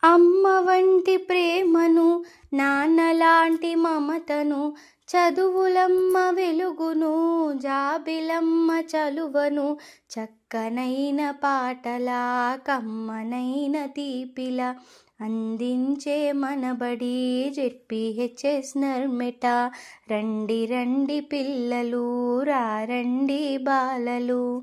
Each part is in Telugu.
అమ్మ వంటి ప్రేమను, నాన్నలాంటి మమతను, చదువులమ్మ వెలుగును, జాబిలమ్మ చలువను, చక్కనైన పాటలా కమ్మనైన తీపిలా అందించే మనబడి జెడ్పీహెచ్ఎస్ నర్మెట. రండి రండి పిల్లలు, రండి బాలలు.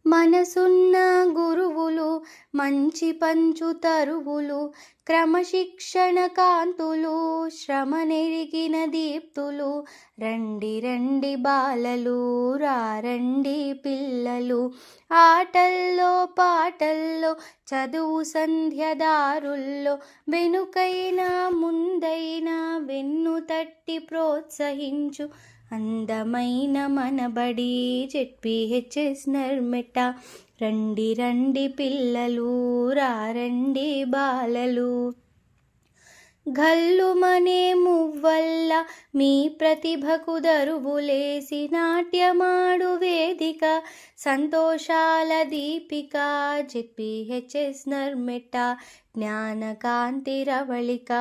మనసున్న గురువులు, మంచి పంచు తరువులు, క్రమశిక్షణ కాంతులు, శ్రమ నెరిగిన దీప్తులు. రండి రండి బాలలు, రండి పిల్లలు. ఆటల్లో పాటల్లో, చదువు సంధ్యదారుల్లో, వెనుకైనా ముందైనా వెన్ను తట్టి ప్రోత్సహించు అందమైన మనబడి జెడ్పీహెచ్ఎస్ నర్మెట. రండి రండి పిల్లలు, రండి బాలలు. గల్లుమనే మువ్వల్ల మీ ప్రతిభకు దరువులేసి నాట్యమాడు వేదిక, సంతోషాల దీపిక జెడ్పీహెచ్ఎస్ నర్మెట. జ్ఞానకాంతి రవళిక.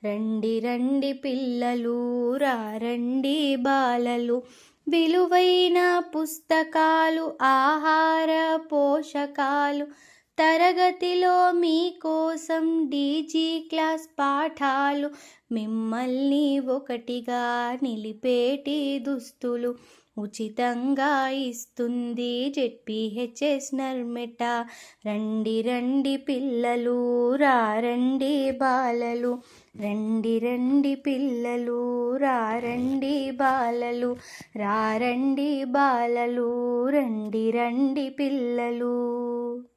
రండి రండి పిల్లలు, రండి బాలలు. విలువైన పుస్తకాలు, ఆహార పోషకాలు, తరగతిలో మీకోసం డీజీ క్లాస్ పాఠాలు, మిమ్మల్ని ఒకటిగా నిలిపేటి దుస్తులు ఉచితంగా ఇస్తుంది జెడ్పీహెచ్ఎస్ నర్మెట. రండి రండి పిల్లలు, రండి బాలలు. రండి రండి పిల్లలు, రండి బాలలు. రండి బాలలు, రండి రండి పిల్లలు.